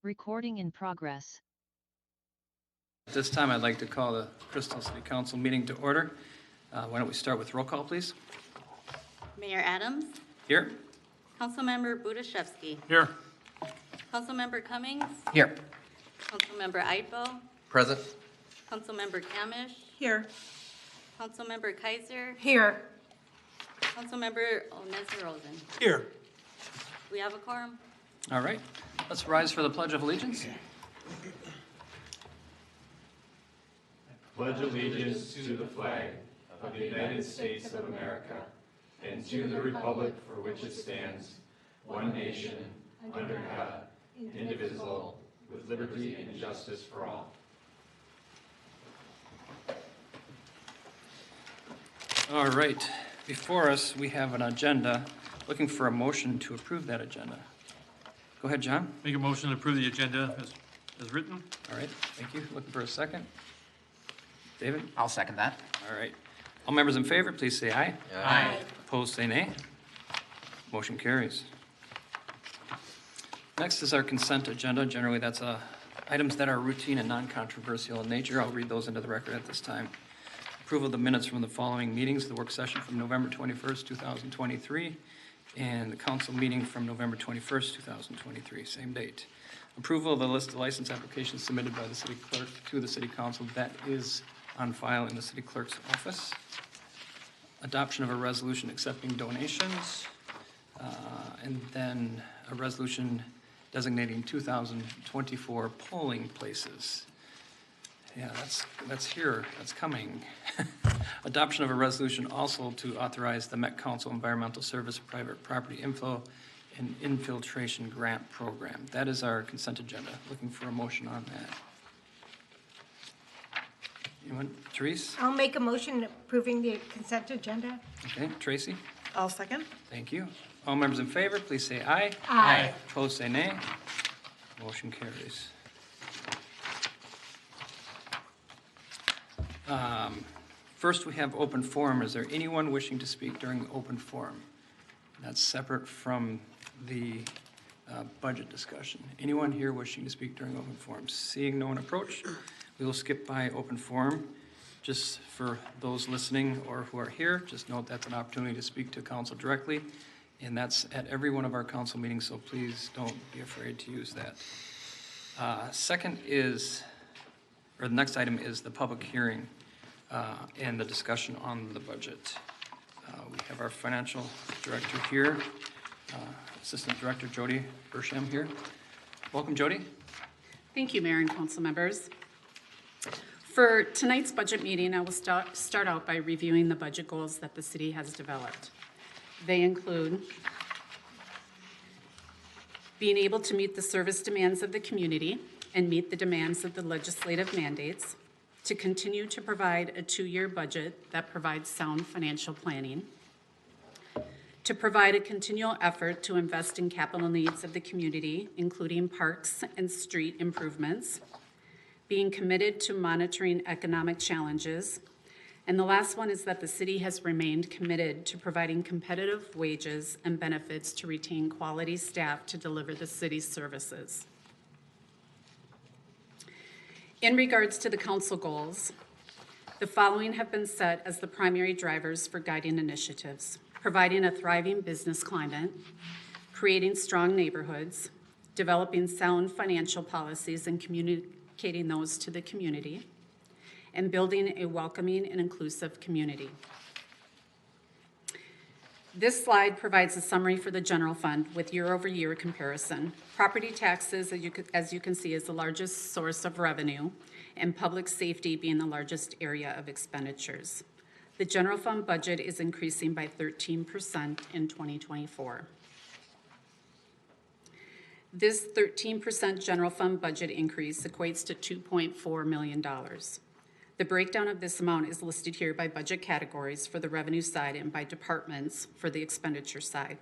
Recording in progress. At this time, I'd like to call the Crystal City Council meeting to order. Why don't we start with roll call, please? Mayor Adams, Here. Councilmember Budashevsky, Here. Councilmember Cummings, Here. Councilmember Eidfeld, Present. Councilmember Camish, Here. Councilmember Kaiser, Here. Councilmember Onez-Rosen. Here. We have a quorum. All right. Let's rise for the Pledge of Allegiance. Pledge allegiance to the flag of the United States of America and to the republic for which it stands, one nation, under God, indivisible, with liberty and justice for all. All right. Before us, we have an agenda. Looking for a motion to approve that agenda. Go ahead, John. Make a motion to approve the agenda as written. All right. Thank you. Looking for a second. David? I'll second that. All right. All members in favor, please say aye. Aye. Opposed, say nay. Motion carries. Next is our consent agenda. Generally, that's items that are routine and non-controversial in nature. I'll read those into the record at this time. Approval of the minutes from the following meetings, the work session from November 21st, 2023, and the council meeting from November 21st, 2023, same date. Approval of the list of license applications submitted by the city clerk to the city council. That is on file in the city clerk's office. Adoption of a resolution accepting donations, and then a resolution designating 2024 polling places. Yeah, that's here, that's coming. Adoption of a resolution also to authorize the Met Council Environmental Service Private Property Inflow and Infiltration Grant Program. That is our consent agenda. Looking for a motion on that. Anyone? Therese? I'll make a motion approving the consent agenda. Okay, Tracy? I'll second. Thank you. All members in favor, please say aye. Aye. Opposed, say nay. Motion carries. First, we have open forum. Is there anyone wishing to speak during open forum? That's separate from the budget discussion. Anyone here wishing to speak during open forum? Seeing no one approach, we will skip by open forum. Just for those listening or who are here, just note that's an opportunity to speak to council directly, and that's at every one of our council meetings, so please don't be afraid to use that. The next item is the public hearing and the discussion on the budget. We have our financial director here, Assistant Director Jody Bersham here. Welcome, Jody. Thank you, Mayor and council members. For tonight's budget meeting, I will start out by reviewing the budget goals that the city has developed. They include being able to meet the service demands of the community and meet the demands of the legislative mandates, to continue to provide a 2-year budget that provides sound financial planning, to provide a continual effort to invest in capital needs of the community, including parks and street improvements, being committed to monitoring economic challenges, and the last one is that the city has remained committed to providing competitive wages and benefits to retain quality staff to deliver the city's services. In regards to the council goals, the following have been set as the primary drivers for guiding initiatives: providing a thriving business climate, creating strong neighborhoods, developing sound financial policies and communicating those to the community, and building a welcoming and inclusive community. This slide provides a summary for the general fund with year-over-year comparison. Property taxes, as you can see, is the largest source of revenue, and public safety being the largest area of expenditures. The general fund budget is increasing by 13% in 2024. This 13% general fund budget increase equates to $2.4 million. The breakdown of this amount is listed here by budget categories for the revenue side and by departments for the expenditure side.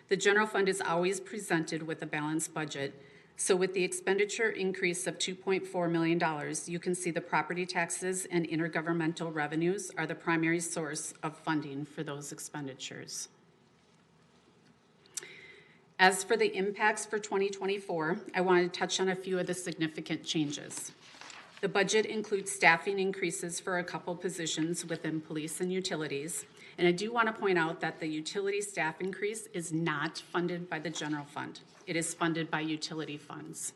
The general fund is always presented with a balanced budget, so with the expenditure increase of $2.4 million, you can see the property taxes and intergovernmental revenues are the primary source of funding for those expenditures. As for the impacts for 2024, I want to touch on a few of the significant changes. The budget includes staffing increases for a couple positions within police and utilities. And I do want to point out that the utility staff increase is not funded by the general fund. It is funded by utility funds.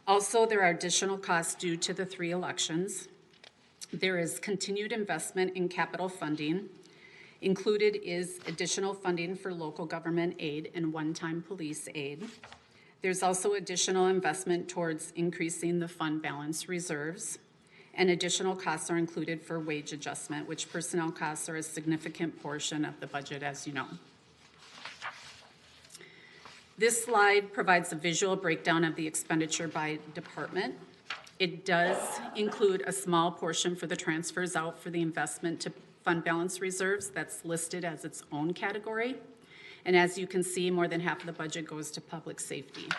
Also, there are additional costs due to the 3 elections. There is continued investment in capital funding. Included is additional funding for local government aid and one-time police aid. There's also additional investment towards increasing the fund balance reserves, and additional costs are included for wage adjustment, which personnel costs are a significant portion of the budget, as you know. This slide provides a visual breakdown of the expenditure by department. It does include a small portion for the transfers out for the investment to fund balance reserves that's listed as its own category. And as you can see, more than half of the budget goes to public safety.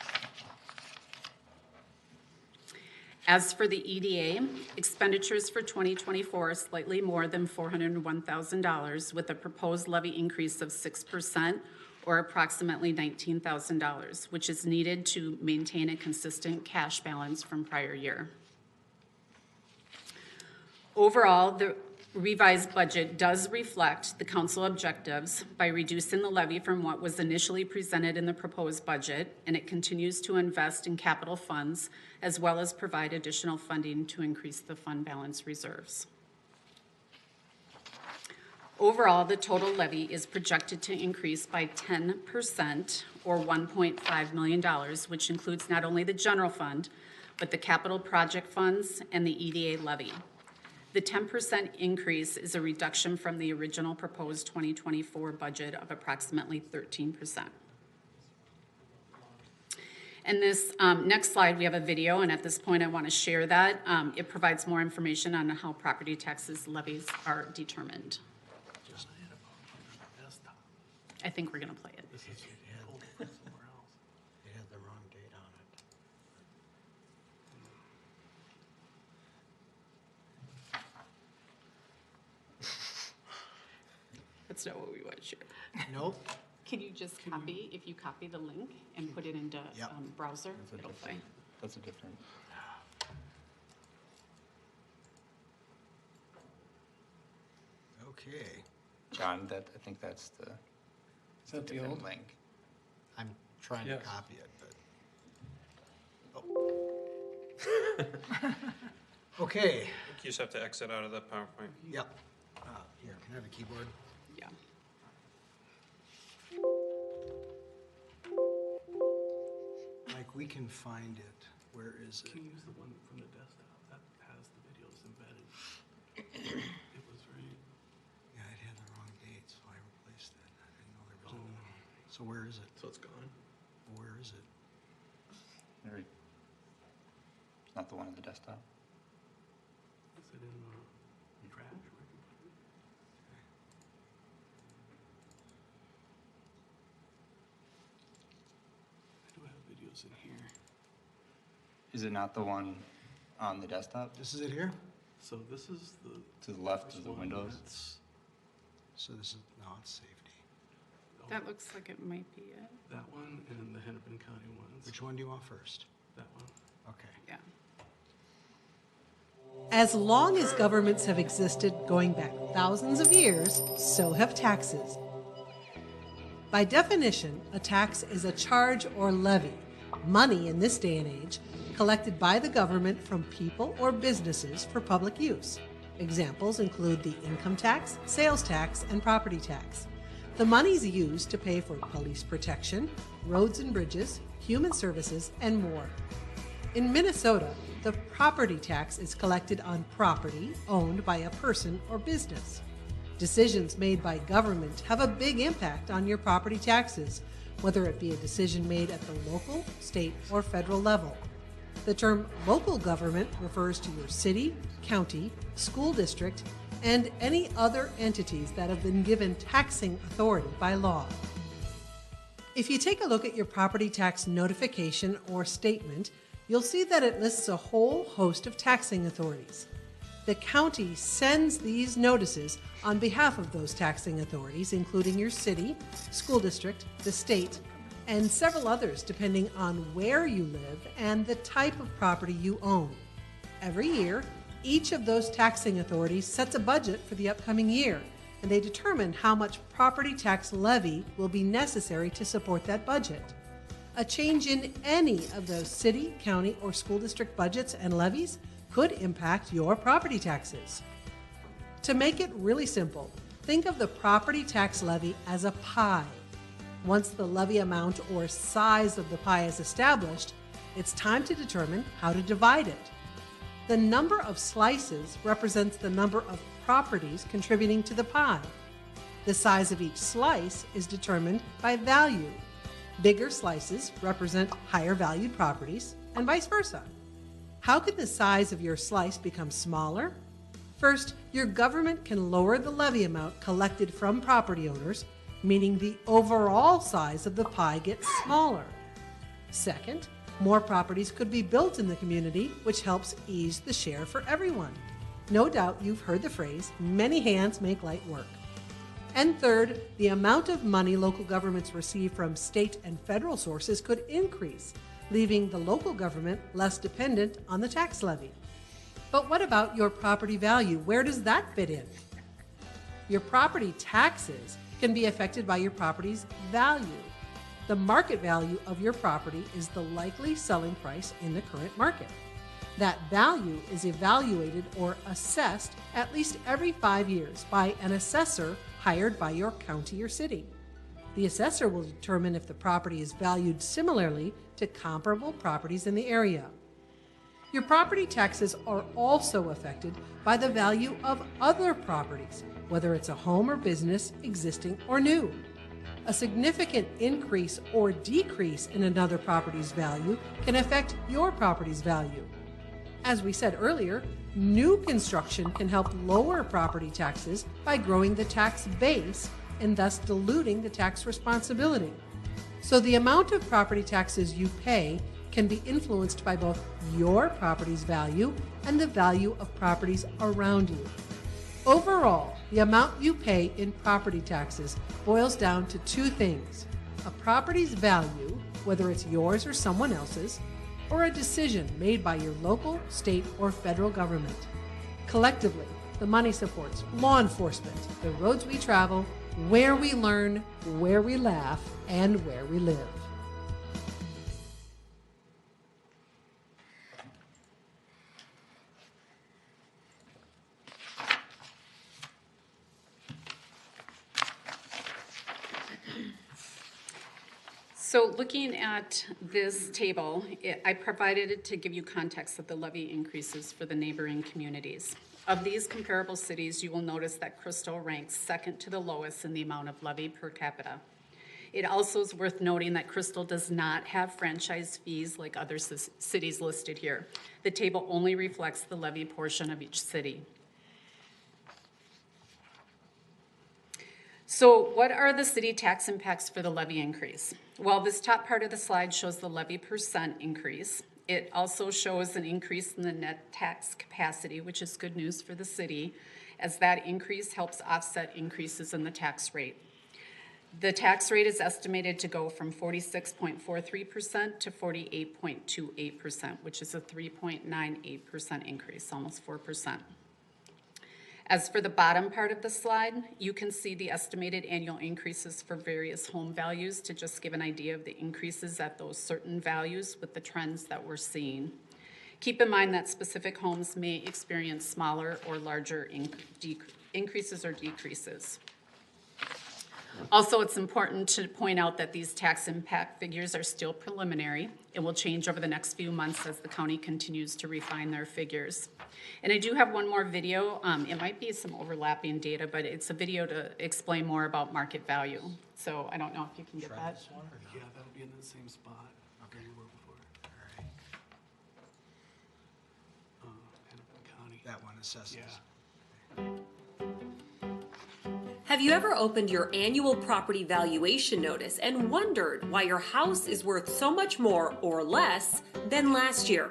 As for the EDA, expenditures for 2024 are slightly more than $401,000 with a proposed levy increase of 6% or approximately $19,000, which is needed to maintain a consistent cash balance from prior year. Overall, the revised budget does reflect the council objectives by reducing the levy from what was initially presented in the proposed budget, and it continues to invest in capital funds as well as provide additional funding to increase the fund balance reserves. Overall, the total levy is projected to increase by 10% or $1.5 million, which includes not only the general fund, but the capital project funds and the EDA levy. The 10% increase is a reduction from the original proposed 2024 budget of approximately 13%. And this next slide, we have a video, and at this point I want to share that. It provides more information on how property taxes levies are determined. I think we're going to play it. It had the wrong date on it. That's not what we want to share. Nope. Can you just copy, if you copy the link and put it into Yep. browser, it'll play. That's a different. Okay. John, I think that's the. Is that the old? Link. I'm trying Yes. to copy it, but. Oh. Okay. You just have to exit out of the PowerPoint. Yep. Here, can I have a keyboard? Yeah. Like, we can find it. Where is it? Can you use the one from the desktop that has the videos embedded? It was right. Yeah, it had the wrong date, so I replaced it. I didn't know there was a. So where is it? So it's gone. Where is it? It's not the one on the desktop. Is it in trash? Where can you put it? I do have videos in here. Is it not the one on the desktop? This is it here? So this is the To the left first of the one. windows? That's So this is, no, it's safety. That looks like it might be it. that one and the Hennepin County ones. Which one do you want first? That one. Okay. Yeah. As long as governments have existed going back thousands of years, so have taxes. By definition, a tax is a charge or levy, money in this day and age, collected by the government from people or businesses for public use. Examples include the income tax, sales tax, and property tax. The money's used to pay for police protection, roads and bridges, human services, and more. In Minnesota, the property tax is collected on property owned by a person or business. Decisions made by government have a big impact on your property taxes, whether it be a decision made at the local, state, or federal level. The term local government refers to your city, county, school district, and any other entities that have been given taxing authority by law. If you take a look at your property tax notification or statement, you'll see that it lists a whole host of taxing authorities. The county sends these notices on behalf of those taxing authorities, including your city, school district, the state, and several others depending on where you live and the type of property you own. Every year, each of those taxing authorities sets a budget for the upcoming year, and they determine how much property tax levy will be necessary to support that budget. A change in any of those city, county, or school district budgets and levies could impact your property taxes. To make it really simple, think of the property tax levy as a pie. Once the levy amount or size of the pie is established, it's time to determine how to divide it. The number of slices represents the number of properties contributing to the pie. The size of each slice is determined by value. Bigger slices represent higher valued properties, and vice versa. How can the size of your slice become smaller? First, your government can lower the levy amount collected from property owners, meaning the overall size of the pie gets smaller. Second, more properties could be built in the community, which helps ease the share for everyone. No doubt you've heard the phrase, many hands make light work. And third, the amount of money local governments receive from state and federal sources could increase, leaving the local government less dependent on the tax levy. But what about your property value? Where does that fit in? Your property taxes can be affected by your property's value. The market value of your property is the likely selling price in the current market. That value is evaluated or assessed at least every 5 years by an assessor hired by your county or city. The assessor will determine if the property is valued similarly to comparable properties in the area. Your property taxes are also affected by the value of other properties, whether it's a home or business, existing or new. A significant increase or decrease in another property's value can affect your property's value. As we said earlier, new construction can help lower property taxes by growing the tax base and thus diluting the tax responsibility. So the amount of property taxes you pay can be influenced by both your property's value and the value of properties around you. Overall, the amount you pay in property taxes boils down to two things: a property's value, whether it's yours or someone else's, or a decision made by your local, state, or federal government. Collectively, the money supports law enforcement, the roads we travel, where we learn, where we laugh, and where we live. So looking at this table, I provided it to give you context of the levy increases for the neighboring communities. Of these comparable cities, you will notice that Crystal ranks second to the lowest in the amount of levy per capita. It also is worth noting that Crystal does not have franchise fees like other cities listed here. The table only reflects the levy portion of each city. So what are the city tax impacts for the levy increase? Well, this top part of the slide shows the levy percent increase. It also shows an increase in the net tax capacity, which is good news for the city, as that increase helps offset increases in the tax rate. The tax rate is estimated to go from 46.43% to 48.28%, which is a 3.98% increase, almost 4%. As for the bottom part of the slide, you can see the estimated annual increases for various home values to just give an idea of the increases at those certain values with the trends that we're seeing. Keep in mind that specific homes may experience smaller or larger increases or decreases. Also, it's important to point out that these tax impact figures are still preliminary. It will change over the next few months as the county continues to refine their figures. And I do have one more video. It might be some overlapping data, but it's a video to explain more about market value. So I don't know if you can get that. This one or no? Yeah, that'll be in the same spot where we were before. All right. Hennepin County. That one assesses. Yeah. Have you ever opened your annual property valuation notice and wondered why your house is worth so much more or less than last year?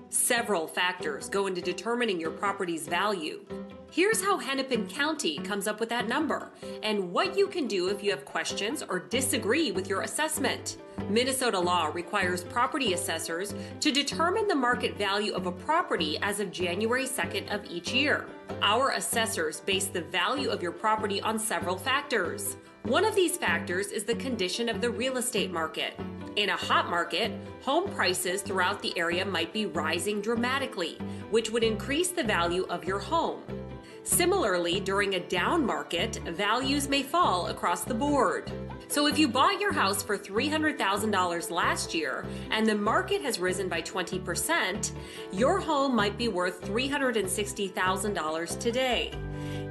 Several factors go into determining your property's value. Here's how Hennepin County comes up with that number and what you can do if you have questions or disagree with your assessment. Minnesota law requires property assessors to determine the market value of a property as of January 2nd of each year. Our assessors base the value of your property on several factors. One of these factors is the condition of the real estate market. In a hot market, home prices throughout the area might be rising dramatically, which would increase the value of your home. Similarly, during a down market, values may fall across the board. So if you bought your house for $300,000 last year and the market has risen by 20%, your home might be worth $360,000 today.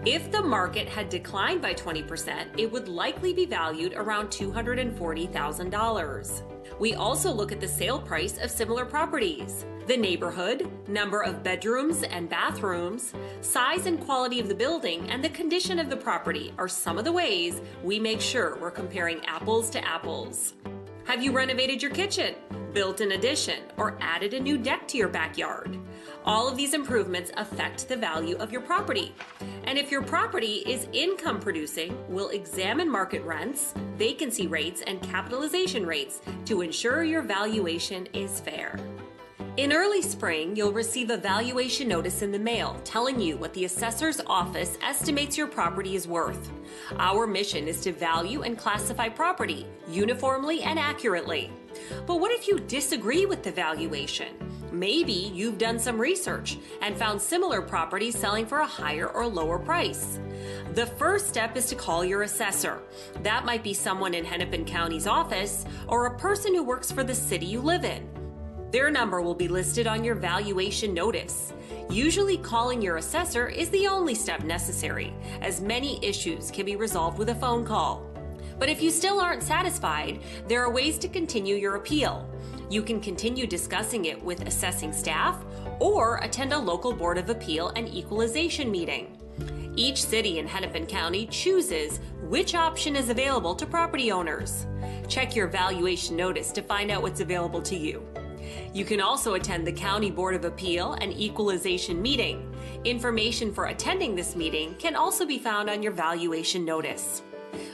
If the market had declined by 20%, it would likely be valued around $240,000. We also look at the sale price of similar properties. The neighborhood, number of bedrooms and bathrooms, size and quality of the building, and the condition of the property are some of the ways we make sure we're comparing apples to apples. Have you renovated your kitchen, built an addition, or added a new deck to your backyard? All of these improvements affect the value of your property. And if your property is income producing, we'll examine market rents, vacancy rates, and capitalization rates to ensure your valuation is fair. In early spring, you'll receive a valuation notice in the mail telling you what the assessor's office estimates your property is worth. Our mission is to value and classify property uniformly and accurately. But what if you disagree with the valuation? Maybe you've done some research and found similar properties selling for a higher or lower price. The first step is to call your assessor. That might be someone in Hennepin County's office or a person who works for the city you live in. Their number will be listed on your valuation notice. Usually calling your assessor is the only step necessary, as many issues can be resolved with a phone call. But if you still aren't satisfied, there are ways to continue your appeal. You can continue discussing it with assessing staff or attend a local Board of Appeal and Equalization meeting. Each city in Hennepin County chooses which option is available to property owners. Check your valuation notice to find out what's available to you. You can also attend the County Board of Appeal and Equalization meeting. Information for attending this meeting can also be found on your valuation notice.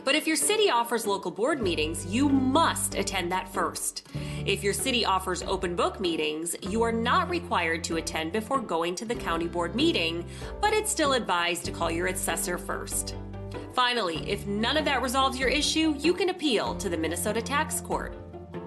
But if your city offers local board meetings, you must attend that first. If your city offers open book meetings, you are not required to attend before going to the county board meeting, but it's still advised to call your assessor first. Finally, if none of that resolves your issue, you can appeal to the Minnesota Tax Court.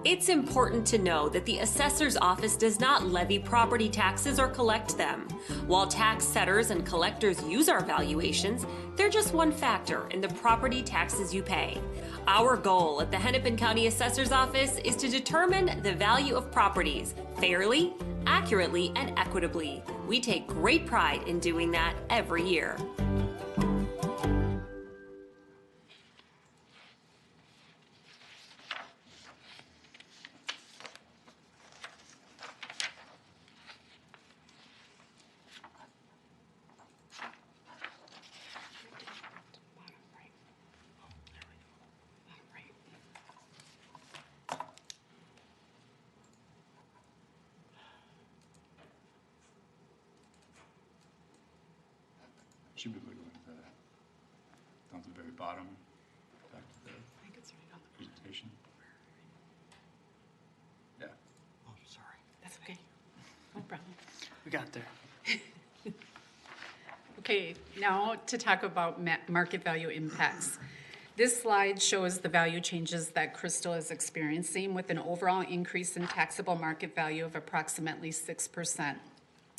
It's important to know that the assessor's office does not levy property taxes or collect them. While tax setters and collectors use our valuations, they're just one factor in the property taxes you pay. Our goal at the Hennepin County Assessor's Office is to determine the value of properties fairly, accurately, and equitably. We take great pride in doing that every year. Should be able to go into down to the very bottom, back to the presentation. Yeah. Oh, sorry. That's okay. No problem. We got there. Okay, now to talk about market value impacts. This slide shows the value changes that Crystal is experiencing with an overall increase in taxable market value of approximately 6%.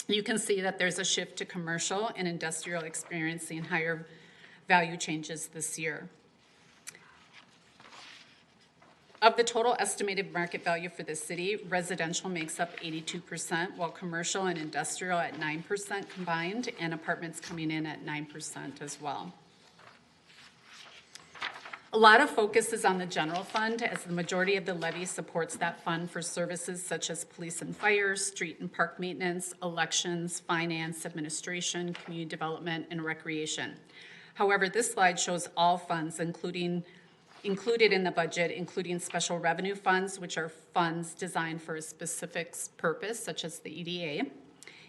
You can see that there's a shift to commercial and industrial experiencing higher value changes this year. Of the total estimated market value for the city, residential makes up 82%, while commercial and industrial at 9% combined, and apartments coming in at 9% as well. A lot of focus is on the general fund, as the majority of the levy supports that fund for services such as police and fire, street and park maintenance, elections, finance, administration, community development, and recreation. However, this slide shows all funds included in the budget, including special revenue funds, which are funds designed for a specific purpose, such as the EDA.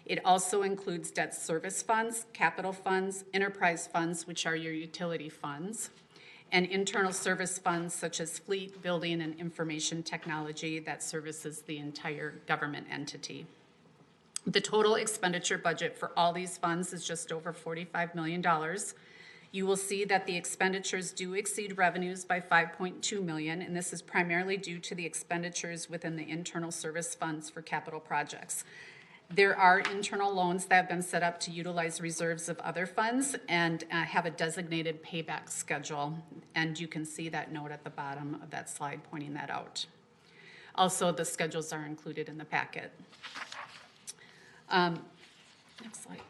It also includes debt service funds, capital funds, enterprise funds, which are your utility funds, and internal service funds such as fleet, building, and information technology that services the entire government entity. The total expenditure budget for all these funds is just over $45 million. You will see that the expenditures do exceed revenues by $5.2 million, and this is primarily due to the expenditures within the internal service funds for capital projects. There are internal loans that have been set up to utilize reserves of other funds and have a designated payback schedule, and you can see that note at the bottom of that slide pointing that out. Also, the schedules are included in the packet. Next slide.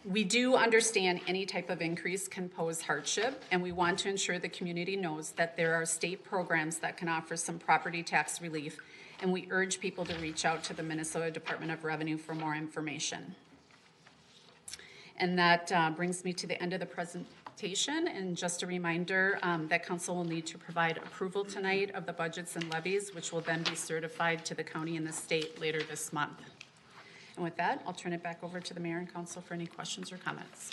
We do understand any type of increase can pose hardship, and we want to ensure the community knows that there are state programs that can offer some property tax relief, and we urge people to reach out to the Minnesota Department of Revenue for more information. And that brings me to the end of the presentation, and just a reminder that council will need to provide approval tonight of the budgets and levies, which will then be certified to the county and the state later this month. And with that, I'll turn it back over to the mayor and council for any questions or comments.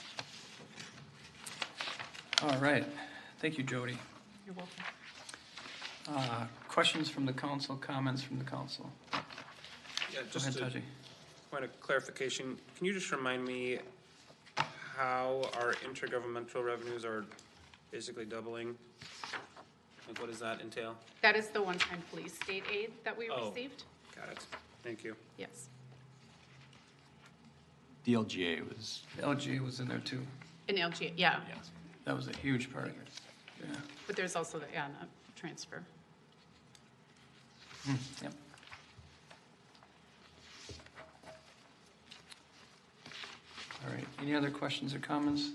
All right. Thank you, Jody. You're welcome. Questions from the council, comments from the council? Yeah, Go just ahead, a Taji. point of clarification, can you just remind me how our intergovernmental revenues are basically doubling? Like, what does that entail? That is the one-time police state aid that we Oh. received? Got it. Thank you. Yes. The LGA was. LG was in there too. In LG, yeah, That was a huge part of it. Yeah. but there's also the, yeah, no, transfer. Yep. All right. Any other questions or comments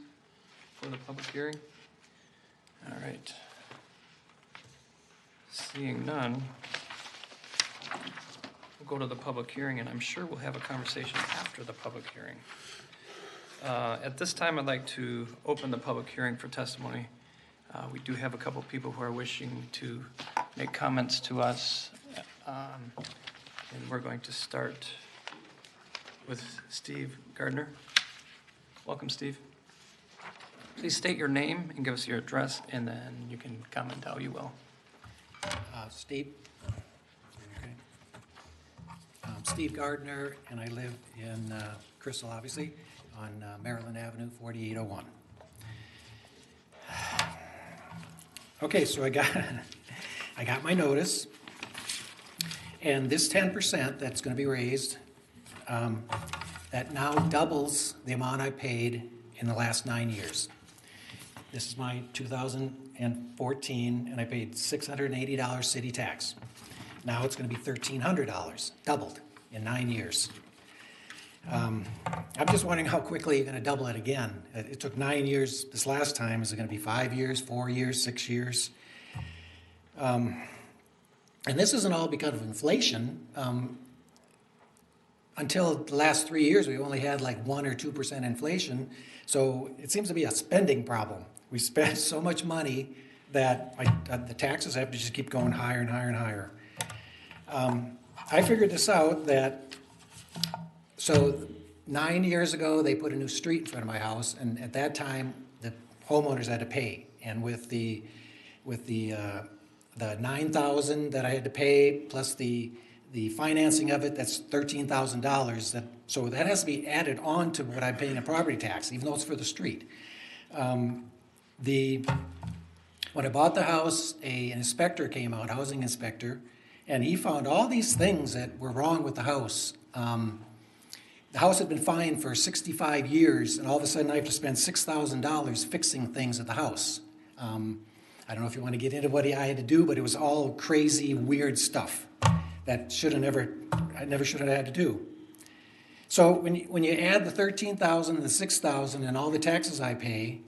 for the public hearing? All right. Seeing none, we'll go to the public hearing, and I'm sure we'll have a conversation after the public hearing. At this time, I'd like to open the public hearing for testimony. We do have a couple people who are wishing to make comments to us. And we're going to start with Steve Gardner. Welcome, Steve. Please state your name and give us your address, and then you can comment how you will. Steve. Okay. Steve Gardner, and I live in Crystal, obviously, on Maryland Avenue, 4801. Okay, so I got my notice, and this 10% that's going to be raised, that now doubles the amount I paid in the last 9 years. This is my 2014, and I paid $680 city tax. Now it's going to be $1,300, doubled in 9 years. I'm just wondering how quickly you're going to double it again. It took 9 years this last time. Is it going to be 5 years, 4 years, 6 years? And this isn't all because of inflation. Until the last 3 years, we only had like 1 or 2% inflation. So it seems to be a spending problem. We spend so much money that the taxes have to just keep going higher and higher and higher. I figured this out so 9 years ago, they put a new street in front of my house, and at that time, the homeowners had to pay. And with the $9,000 that I had to pay plus the financing of it, that's $13,000. So that has to be added on to what I'm paying in property tax, even though it's for the street. When I bought the house, an inspector came out, housing inspector, and he found all these things that were wrong with the house. The house had been fine for 65 years, and all of a sudden I have to spend $6,000 fixing things at the house. I don't know if you want to get into what I had to do, but it was all crazy, weird stuff that I never should have had to do. So when you add the $13,000 and the $6,000 and all the taxes I pay,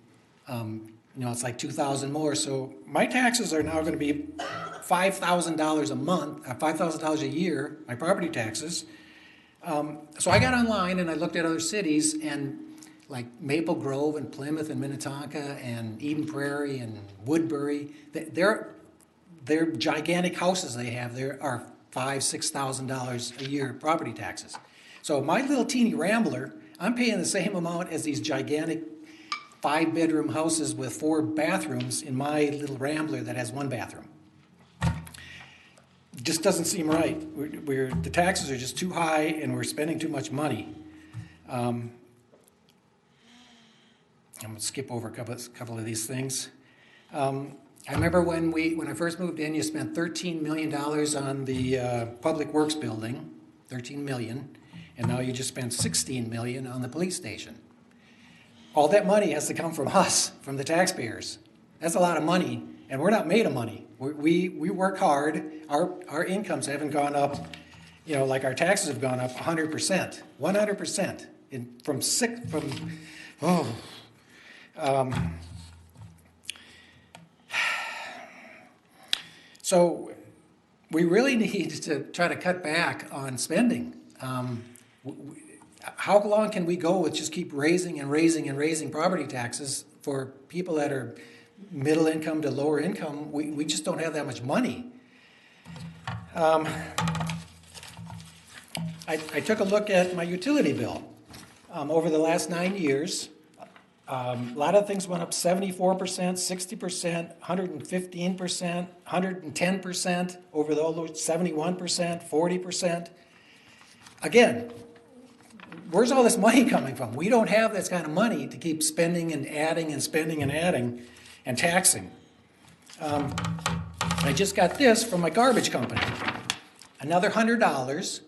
it's like $2,000 more. So my taxes are now going to be $5,000 a month, $5,000 a year, my property taxes. So I got online and I looked at other cities, and like Maple Grove and Plymouth and Minnetonka and Eden Prairie and Woodbury, they're gigantic houses they have. There are $5,000-$6,000 a year property taxes. So my little teeny rambler, I'm paying the same amount as these gigantic 5-bedroom houses with 4 bathrooms in my little Rambler that has 1 bathroom. Just doesn't seem right. The taxes are just too high and we're spending too much money. I'm gonna skip over a couple of these things. I remember when I first moved in, you spent $13 million on the Public Works building, $13 million, and now you just spent $16 million on the police station. All that money has to come from us, from the taxpayers. That's a lot of money, and we're not made of money. We work hard. Our incomes haven't gone up, like our taxes have gone up 100%, 100%. So we really need to try to cut back on spending. How long can we go with just keep raising and raising and raising property taxes for people that are middle income to lower income? We just don't have that much money. I took a look at my utility bill over the last 9 years. A lot of things went up 74%, 60%, 115%, 110%, over the 71%, 40%. Again, where's all this money coming from? We don't have this kind of money to keep spending and adding and spending and adding and taxing. I just got this from my garbage company. Another $100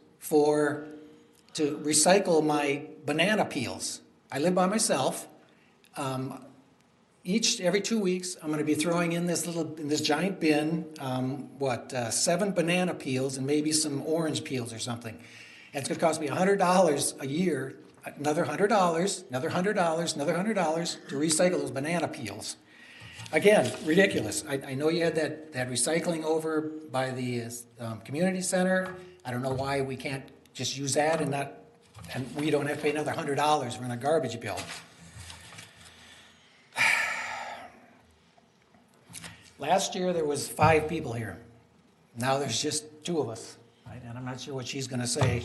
to recycle my banana peels. I live by myself. Every 2 weeks, I'm going to be throwing in this giant bin, 7 banana peels and maybe some orange peels or something. And it's going to cost me $100 a year, another $100, another $100, another $100 to recycle those banana peels. Again, ridiculous. I know you had that recycling over by the community center. I don't know why we can't just use that and we don't have to pay another $100 for a garbage bill. Last year there was 5 people here. Now there's just 2 of us, right? And I'm not sure what she's going to say.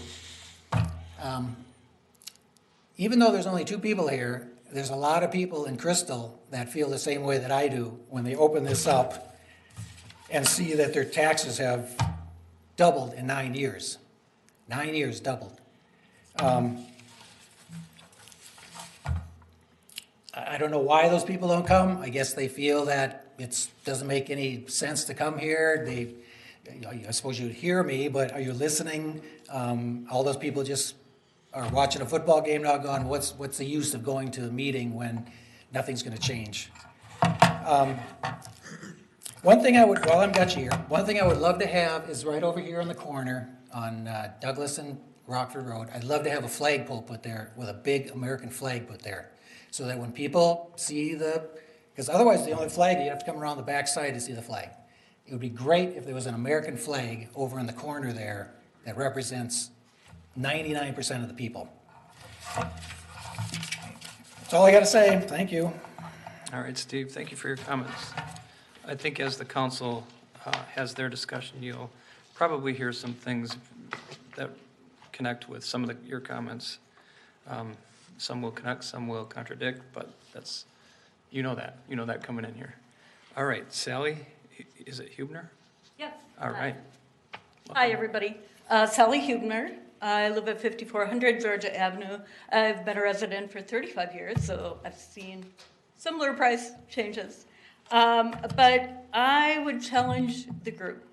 Even though there's only 2 people here, there's a lot of people in Crystal that feel the same way that I do when they open this up and see that their taxes have doubled in 9 years. 9 years doubled. I don't know why those people don't come. I guess they feel that it doesn't make any sense to come here. I suppose you'd hear me, but are you listening? All those people just are watching a football game now going, what's the use of going to a meeting when nothing's going to change? One thing while I'm got you here, one thing I would love to have is right over here on the corner on Douglas and Rockford Road. I'd love to have a flagpole put there with a big American flag put there, so that when people see because otherwise the only flag, you have to come around the back side to see the flag. It would be great if there was an American flag over in the corner there that represents 99% of the people. That's all I got to say. Thank you. All right, Steve, thank you for your comments. I think as the council has their discussion, you'll probably hear some things that connect with some of your comments. Some will connect, some will contradict, but that's, you know that coming in here. All right, Sally, is it Hubner? Yes. All right. Hi, everybody. Sally Hubner. I live at 5400 Georgia Avenue. I've been a resident for 35 years, so I've seen similar price changes. But I would challenge the group.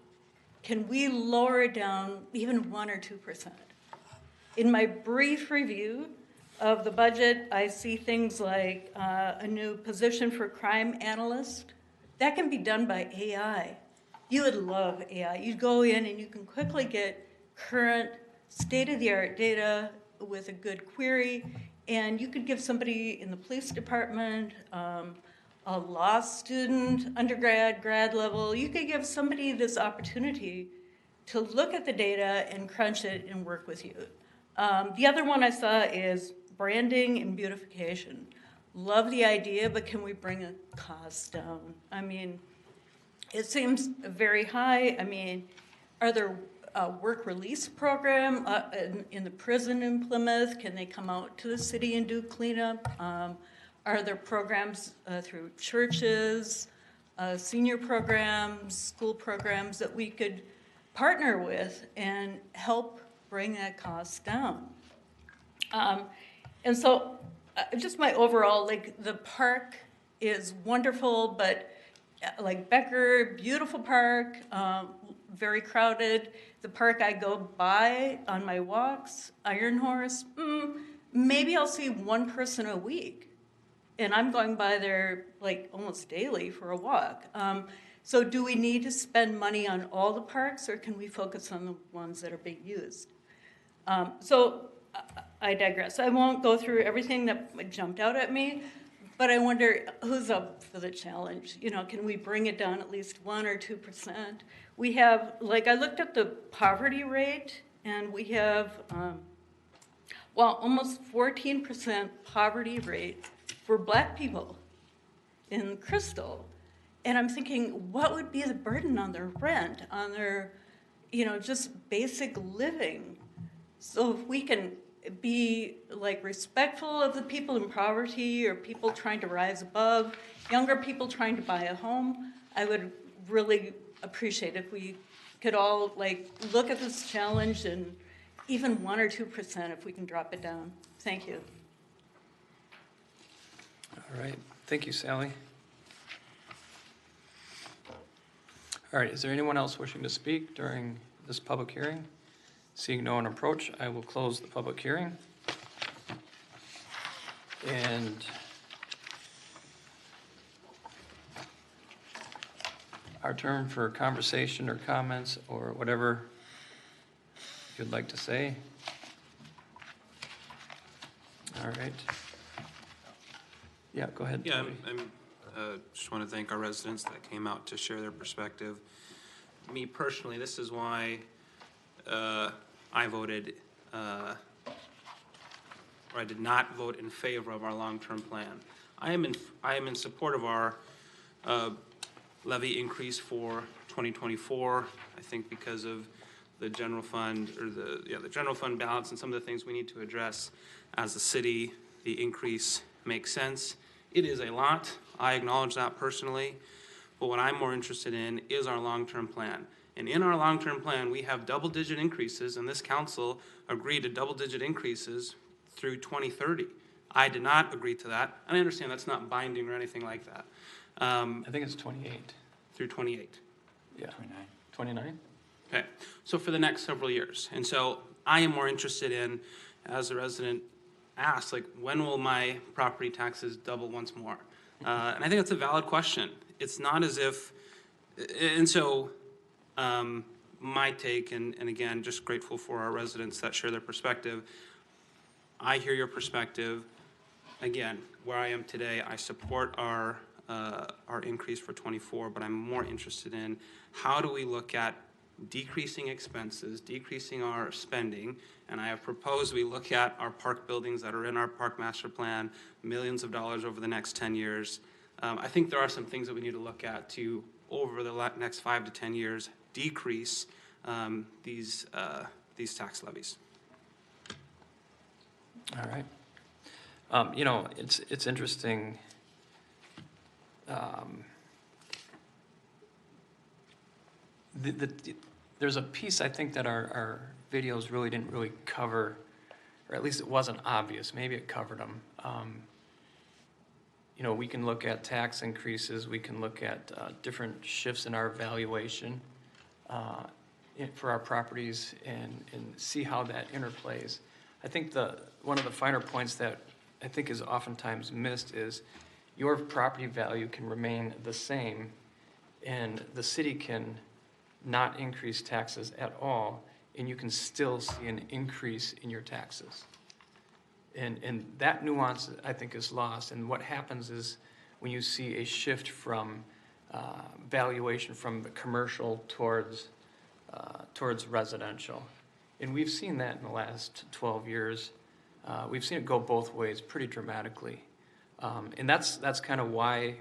Can we lower it down even 1 or 2%? In my brief review of the budget, I see things like a new position for crime analyst. That can be done by AI. You would love AI. You'd go in and you can quickly get current state-of-the-art data with a good query, and you could give somebody in the police department, a law student, undergrad, grad level, you could give somebody this opportunity to look at the data and crunch it and work with you. The other one I saw is branding and beautification. Love the idea, but can we bring the cost down? I mean, it seems very high. I mean, are there a work release program in the prison in Plymouth? Can they come out to the city and do cleanup? Are there programs through churches, senior programs, school programs that we could partner with and help bring that cost down? And so just my overall, like the park is wonderful, but like Becker, beautiful park, very crowded. The park I go by on my walks, Iron Horse, maybe I'll see one person a week. And I'm going by there like almost daily for a walk. So do we need to spend money on all the parks, or can we focus on the ones that are being used? So I digress. I won't go through everything that jumped out at me, but I wonder who's up for the challenge? You know, can we bring it down at least 1 or 2%? We have, like, I looked at the poverty rate, and we have, almost 14% poverty rate for Black people in Crystal. And I'm thinking, what would be the burden on their rent, on their, just basic living? So if we can be like respectful of the people in poverty or people trying to rise above, younger people trying to buy a home, I would really appreciate if we could all like look at this challenge, and even 1 or 2% if we can drop it down. Thank you. All right, thank you, Sally. All right, is there anyone else wishing to speak during this public hearing? Seeing no one approach, I will close the public hearing. And our turn for conversation or comments or whatever you'd like to say. All right. Yeah, go ahead. Yeah, Toby. I'm just want to thank our residents that came out to share their perspective. Me personally, this is why I voted, or I did not vote in favor of our long-term plan. I am in support of our levy increase for 2024. I think because of the general fund, or the general fund balance and some of the things we need to address as a city, the increase makes sense. It is a lot. I acknowledge that personally. But what I'm more interested in is our long-term plan. And in our long-term plan, we have double-digit increases, and this council agreed to double-digit increases through 2030. I did not agree to that, and I understand that's not binding or anything like that. I think it's 28. Through 28. Yeah. 29? Okay, so for the next several years. And so I am more interested in, as a resident asked, like, when will my property taxes double once more? And I think that's a valid question. It's not as if, and so my take, and again, just grateful for our residents that share their perspective. I hear your perspective. Again, where I am today, I support our increase for 24, but I'm more interested in how do we look at decreasing expenses, decreasing our spending, and I have proposed we look at our park buildings that are in our park master plan, millions of dollars over the next 10 years. I think there are some things that we need to look at to, over the next 5 to 10 years, decrease these tax levies. All right. It's interesting. There's a piece I think that our videos really didn't really cover, or at least it wasn't obvious. Maybe it covered them. We can look at tax increases. We can look at different shifts in our valuation for our properties and see how that interplays. I think one of the finer points that I think is oftentimes missed is your property value can remain the same, and the city can not increase taxes at all, and you can still see an increase in your taxes. And that nuance, I think, is lost. And what happens is when you see a shift from valuation from the commercial towards residential. And we've seen that in the last 12 years. We've seen it go both ways pretty dramatically. And that's kind of why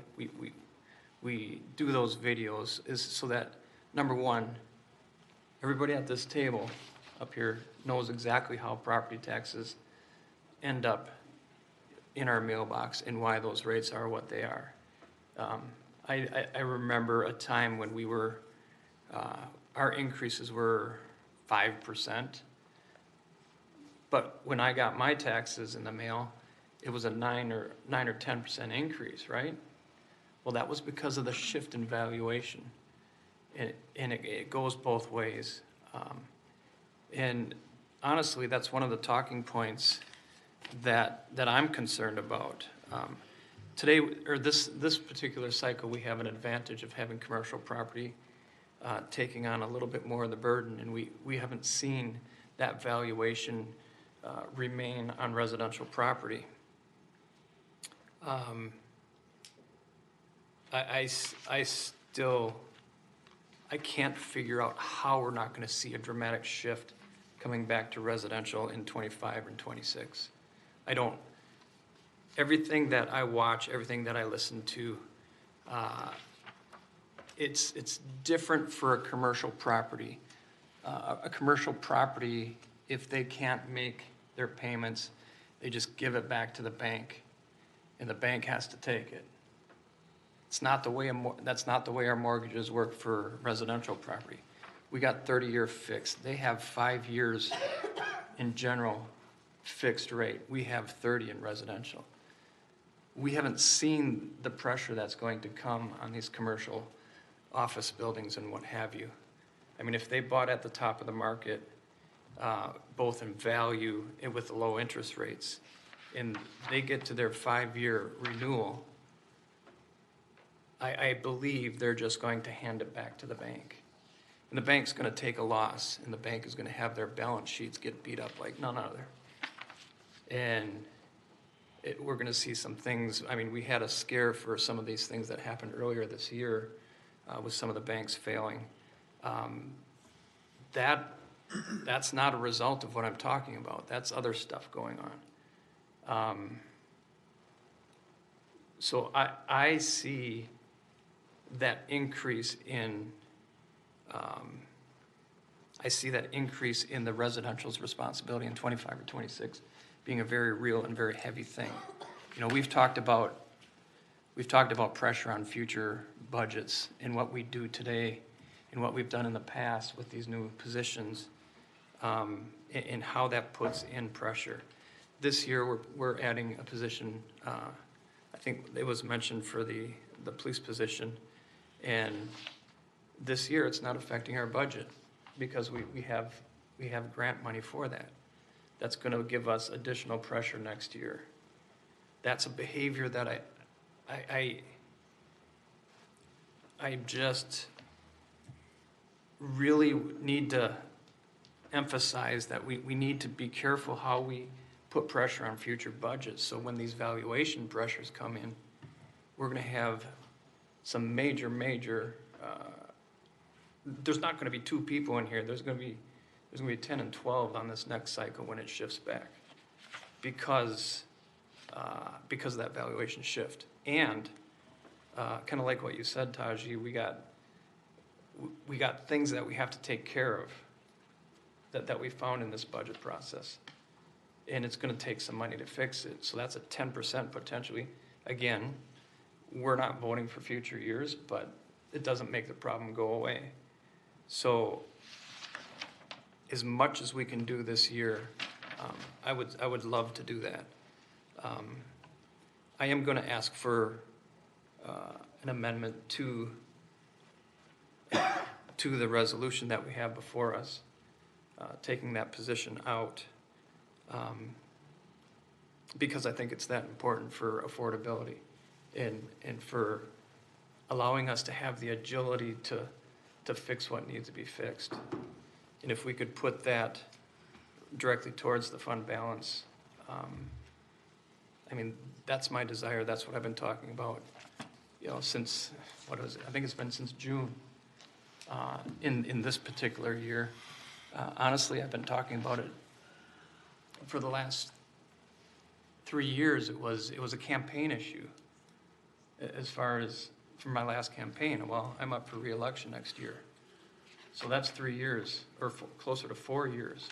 we do those videos, is so that, number one, everybody at this table up here knows exactly how property taxes end up in our mailbox and why those rates are what they are. I remember a time when we were, our increases were 5%. But when I got my taxes in the mail, it was a 9 or 10% increase, right? Well, that was because of the shift in valuation. And it goes both ways. And honestly, that's one of the talking points that I'm concerned about. Today, or this particular cycle, we have an advantage of having commercial property taking on a little bit more of the burden, and we haven't seen that valuation remain on residential property. I can't figure out how we're not going to see a dramatic shift coming back to residential in 25 and 26. Everything that I watch, everything that I listen to, it's different for a commercial property. A commercial property, if they can't make their payments, they just give it back to the bank, and the bank has to take it. It's not the way that's not the way our mortgages work for residential property. We got 30-year fixed. They have 5 years in general fixed rate. We have 30 in residential. We haven't seen the pressure that's going to come on these commercial office buildings and what have you. I mean, if they bought at the top of the market, both in value and with the low interest rates, and they get to their 5-year renewal, I believe they're just going to hand it back to the bank. And the bank's going to take a loss, and the bank is going to have their balance sheets get beat up like none other. And we're going to see some things. I mean, we had a scare for some of these things that happened earlier this year with some of the banks failing. That's not a result of what I'm talking about. That's other stuff going on. So I see that increase in the residential's responsibility in 25 or 26 being a very real and very heavy thing. You know, we've talked about pressure on future budgets and what we do today and what we've done in the past with these new positions, and how that puts in pressure. This year, we're adding a position, I think it was mentioned for the police position, and this year it's not affecting our budget because we have grant money for that. That's going to give us additional pressure next year. That's a behavior that I just really need to emphasize that we need to be careful how we put pressure on future budgets. So when these valuation pressures come in, we're going to have some major, there's not going to be 2 people in here. There's going to be 10 and 12 on this next cycle when it shifts back because of that valuation shift. And kind of like what you said, Taji, we got things that we have to take care of that we found in this budget process. And it's going to take some money to fix it. So that's a 10% potentially. Again, we're not voting for future years, but it doesn't make the problem go away. So as much as we can do this year, I would love to do that. I am going to ask for an amendment to the resolution that we have before us, taking that position out, because I think it's that important for affordability and for allowing us to have the agility to fix what needs to be fixed. And if we could put that directly towards the fund balance, I mean, that's my desire. That's what I've been talking about, since, I think it's been since June in this particular year. Honestly, I've been talking about it for the last 3 years. It was a campaign issue as far as from my last campaign. Well, I'm up for re-election next year. So that's 3 years, or closer to 4 years,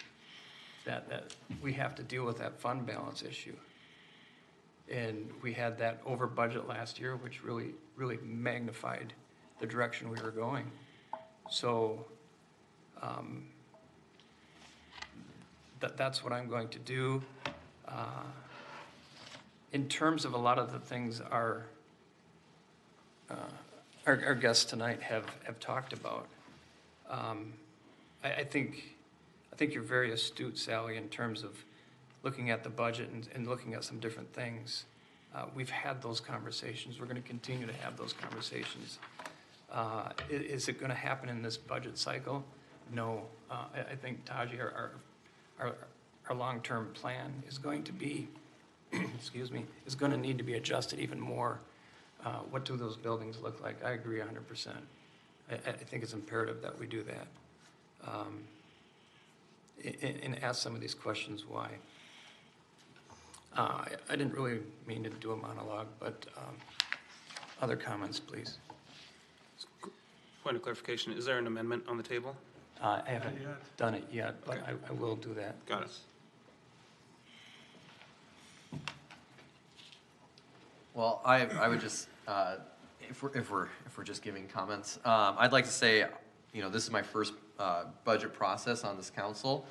that we have to deal with that fund balance issue. And we had that over budget last year, which really, really magnified the direction we were going. So that's what I'm going to do. In terms of a lot of the things our guests tonight have talked about, I think you're very astute, Sally, in terms of looking at the budget and looking at some different things. We've had those conversations. We're going to continue to have those conversations. Is it going to happen in this budget cycle? No. I think, Taji, our long-term plan is going to be, excuse me, is going to need to be adjusted even more. What do those buildings look like? I agree 100%. I think it's imperative that we do that. And ask some of these questions why. I didn't really mean to do a monologue, but other comments, please. Point of clarification, is there an amendment on the table? I haven't done it yet, but Okay. I will do that. Got it. Well, I would just, if we're just giving comments, I'd like to say, this is my first budget process on this council.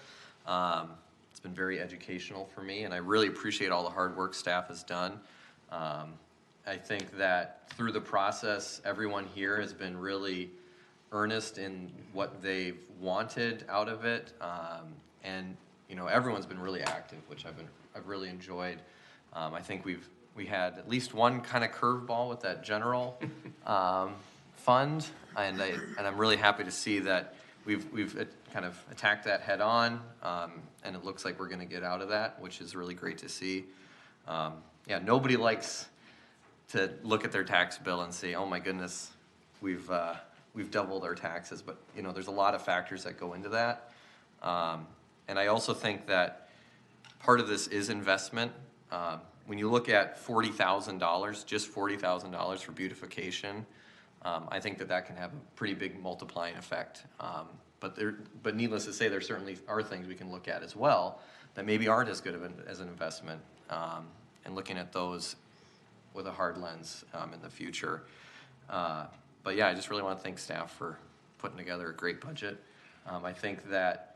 It's been very educational for me, and I really appreciate all the hard work staff has done. I think that through the process, everyone here has been really earnest in what they've wanted out of it, and everyone's been really active, which I've really enjoyed. I think we had at least one kind of curveball with that general fund, and I'm really happy to see that we've kind of attacked that head on, and it looks like we're going to get out of that, which is really great to see. Nobody likes to look at their tax bill and say, "Oh my goodness, we've doubled our taxes," but there's a lot of factors that go into that, and I also think that part of this is investment. When you look at $40,000, just $40,000 for beautification, I think that can have a pretty big multiplying effect. But needless to say, there certainly are things we can look at as well that maybe aren't as good as an investment, and looking at those with a hard lens in the future. But yeah, I just really want to thank staff for putting together a great budget. I think that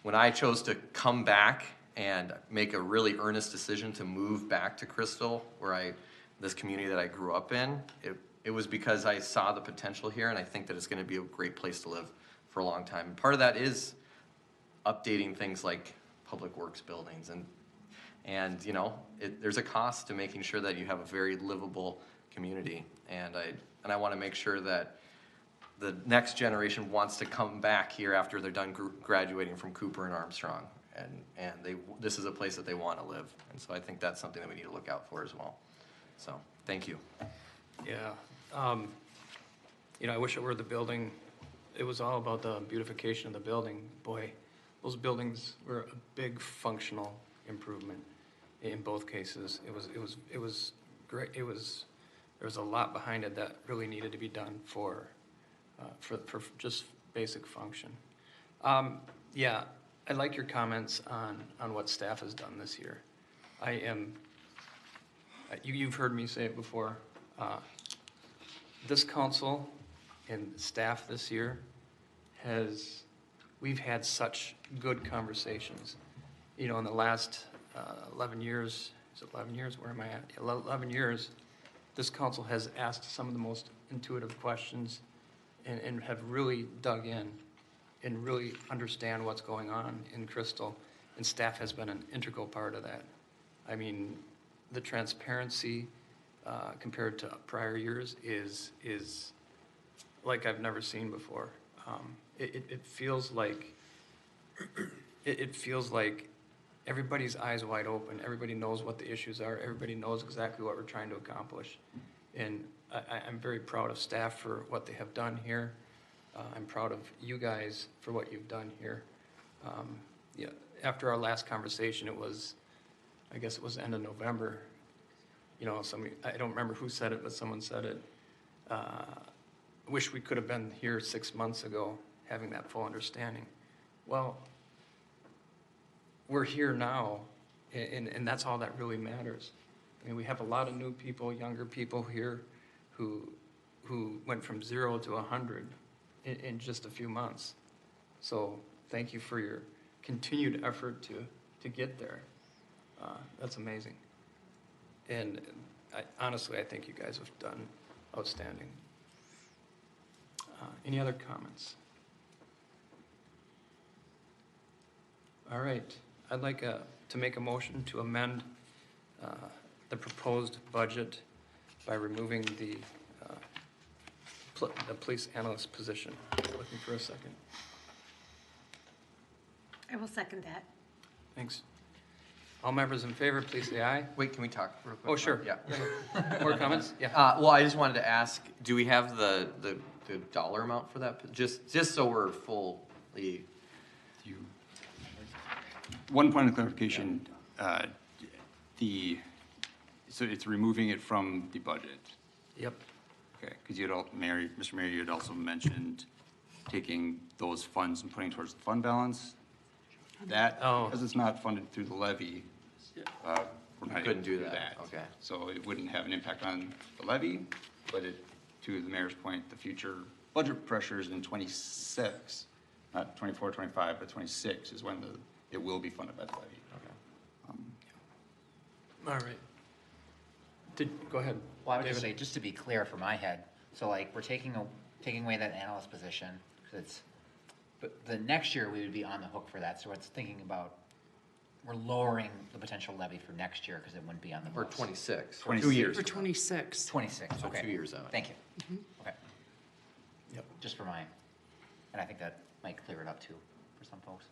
when I chose to come back and make a really earnest decision to move back to Crystal, this community that I grew up in, it was because I saw the potential here, and I think that it's going to be a great place to live for a long time. And part of that is updating things like public works buildings, and there's a cost to making sure that you have a very livable community, and I want to make sure that the next generation wants to come back here after they're done graduating from Cooper and Armstrong, and this is a place that they want to live, and so I think that's something that we need to look out for as well. So thank you. Yeah. I wish it were the building. It was all about the beautification of the building. Boy, those buildings were a big functional improvement in both cases. It was great. There was a lot behind it that really needed to be done for just basic function. Yeah, I like your comments on what staff has done this year. You've heard me say it before. This council and staff this year we've had such good conversations. In the last 11 years, is it 11 years? Where am I at? 11 years, this council has asked some of the most intuitive questions and have really dug in and really understand what's going on in Crystal, and staff has been an integral part of that. I mean, the transparency compared to prior years is like I've never seen before. It feels like everybody's eyes wide open. Everybody knows what the issues are. Everybody knows exactly what we're trying to accomplish. And I'm very proud of staff for what they have done here. I'm proud of you guys for what you've done here. After our last conversation, I guess it was the end of November. I don't remember who said it, but someone said it. Wish we could have been here 6 months ago, having that full understanding. Well, we're here now, and that's all that really matters. I mean, we have a lot of new people, younger people here who went from 0 to 100 in just a few months. So thank you for your continued effort to get there. That's amazing. And honestly, I think you guys have done outstanding. Any other comments? All right, I'd like to make a motion to amend the proposed budget by removing the police analyst position. Looking for a second. I will second that. Thanks. All members in favor, please say aye. Wait, can we talk real quick? Oh, sure. Yeah. More comments? Yeah. Well, I just wanted to ask, do we have the dollar amount for that? Just so we're fully. One point of clarification, so it's removing it from the budget. Yep. Okay, because Mr. Mayor, you had also mentioned taking those funds and putting towards the fund balance. That, because it's not funded through the levy, we're not Couldn't able do to that, okay. So it wouldn't have an impact on the levy, but to the mayor's point, the future budget pressures in 26, not 24, 25, but 26 is when it will be funded by the levy. All right. Go ahead. Well, I would just David. say, just to be clear for my head, so like, we're taking away that analyst position, but the next year we would be on the hook for that, so it's thinking about, we're lowering the potential levy for next year, because it wouldn't be on the Or books. 26. 26. 2 years. For 26. 26, So okay. 2 years out. Thank you. Okay. Yep. Just for mine, and I think that might clear it up too, for some folks.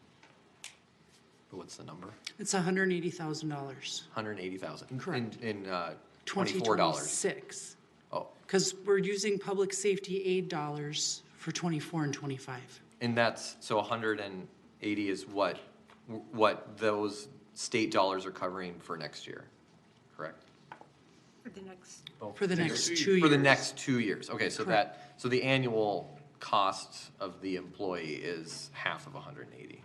But what's the number? It's $180,000. 180,000. Correct. In $24. 2026. Oh, Because we're using public safety aid dollars for 24 and 25. and that's, so 180 is what those state dollars are covering for next year, correct? For the next, For the next 2 years. For the next 2 years, okay, so Correct. so the annual cost of the employee is half of 180?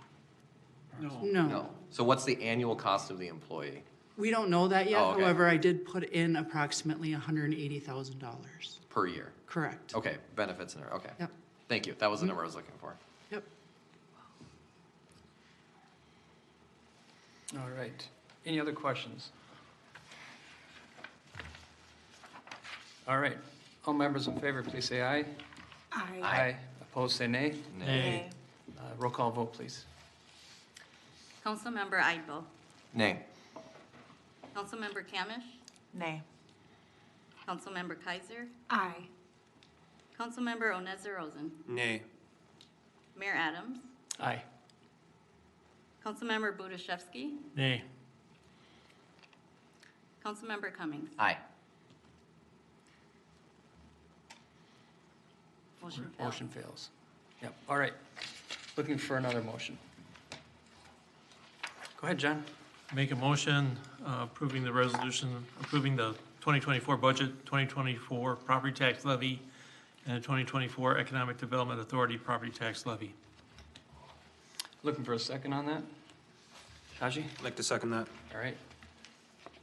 No, So what's the annual cost of the employee we don't know that yet. Oh, okay. However, I did put in approximately $180,000. per year? Correct. Okay, benefits and, okay. Yep. Thank you, that was the number I was looking for. Yep. All right. Any other questions? All right. All members in favor, please say aye. aye. Opposed, say nay. Nay. Roll call vote, please. Councilmember Idle. Nay. Councilmember Camish. Nay. Councilmember Kaiser. Aye. Councilmember Oneza Rosen. Nay. Mayor Adams. Aye. Councilmember Budashevsky. Nay. Councilmember Cummings. Aye. Motion fails. Motion fails. Yep, all right. Looking for another motion. Go ahead, John. Make a motion approving the resolution, approving the 2024 budget, 2024 property tax levy, and the 2024 Economic Development Authority property tax levy. Looking for a second on that? Taji? I'd like to second that. All right.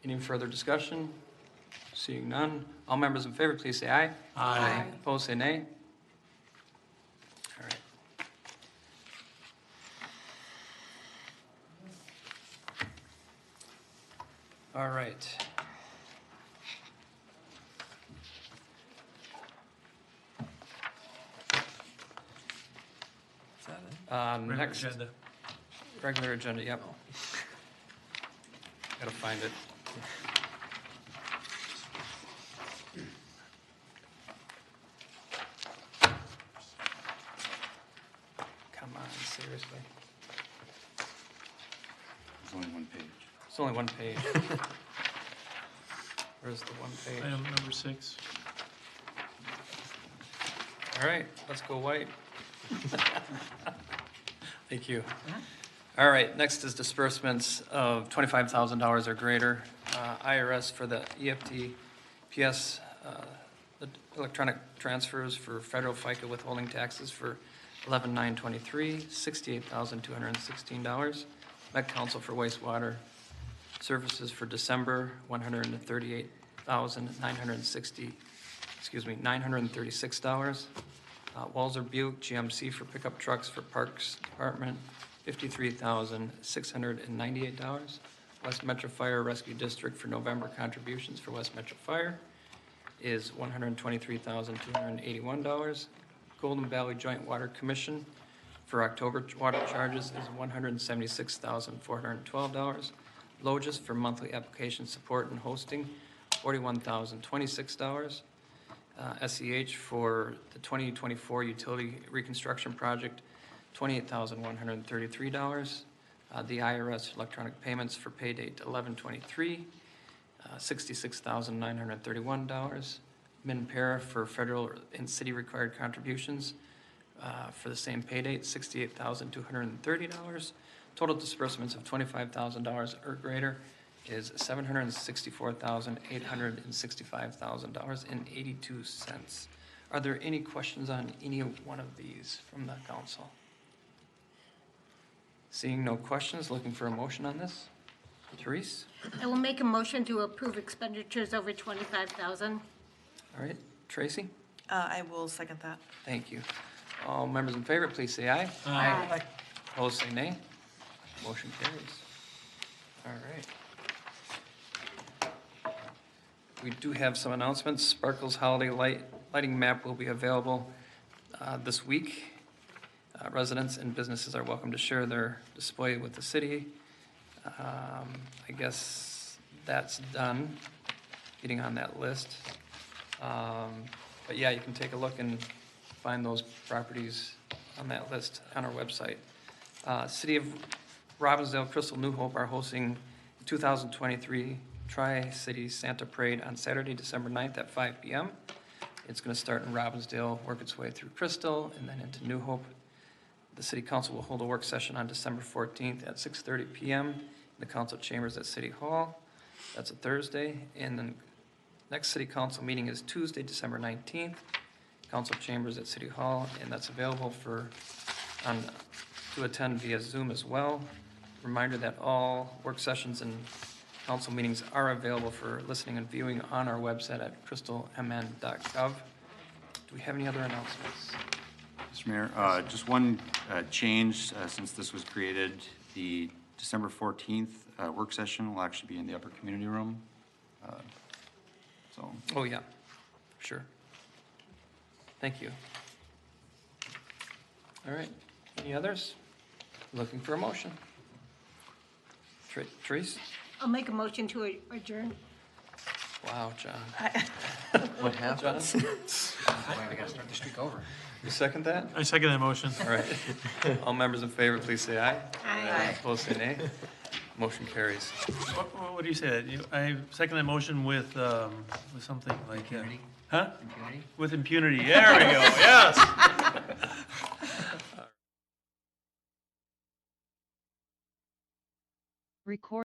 Any further discussion? Seeing none. All members in favor, please say aye. Aye. Opposed, say nay. All right. All right. Is that it? Regular Next, agenda. regular agenda, yep. Gotta find it. Come on, seriously. There's only one page. It's only one page. Where's the one page? Item number 6. All right, let's go white. Thank you. All right, next is disbursements of $25,000 or greater. IRS for the EFT, PS, the electronic transfers for federal FICA withholding taxes for $11,923, $68,216. Met Council for wastewater, Services for December, $936. Walzer Buick GMC for pickup trucks for Parks Department, $53,698. West Metro Fire Rescue District for November contributions for West Metro Fire is $123,281. Golden Valley Joint Water Commission for October water charges is $176,412. Logis for monthly application support and hosting, $41,026. SEH for the 2024 utility reconstruction project, $28,133. The IRS electronic payments for pay date 11/23, $66,931. MinPara for federal and city required contributions for the same pay date, $68,230. Total disbursements of $25,000 or greater is $764,865.82. Are there any questions on any one of these from the council? Seeing no questions, looking for a motion on this? Therese? I will make a motion to approve expenditures over 25,000. All right, Tracy? I will second that. Thank you. All members in favor, please say aye. Aye. Opposed, say nay. Motion carries. All right. We do have some announcements. Sparkles Holiday Lighting Map will be available this week. Residents and businesses are welcome to share their display with the city. I guess that's done, getting on that list. But yeah, you can take a look and find those properties on that list on our website. City of Robbinsdale, Crystal New Hope are hosting 2023 Tri-City Santa Parade on Saturday, December 9th at 5 p.m. It's going to start in Robbinsdale, work its way through Crystal, and then into New Hope. The City Council will hold a work session on December 14th at 6:30 p.m. in the council chambers at City Hall. That's a Thursday. And then next City Council meeting is Tuesday, December 19th, council chambers at City Hall, and that's available to attend via Zoom as well. Reminder that all work sessions and council meetings are available for listening and viewing on our website at crystalmn.gov. Do we have any other announcements? Mr. Mayor, just one change since this was created. The December 14th work session will actually be in the upper community room. Oh, yeah, sure. Thank you. All right, any others? Looking for a motion. Therese? I'll make a motion to adjourn. Wow, John. What happened? John? I gotta start the streak over. You second that? I second that motion. All right. All members in favor, please say aye. Aye. Opposed, say nay. Motion carries. What do you say? I second that motion with something like. Impunity? Huh? Impunity? With impunity. There we go, yes. Record.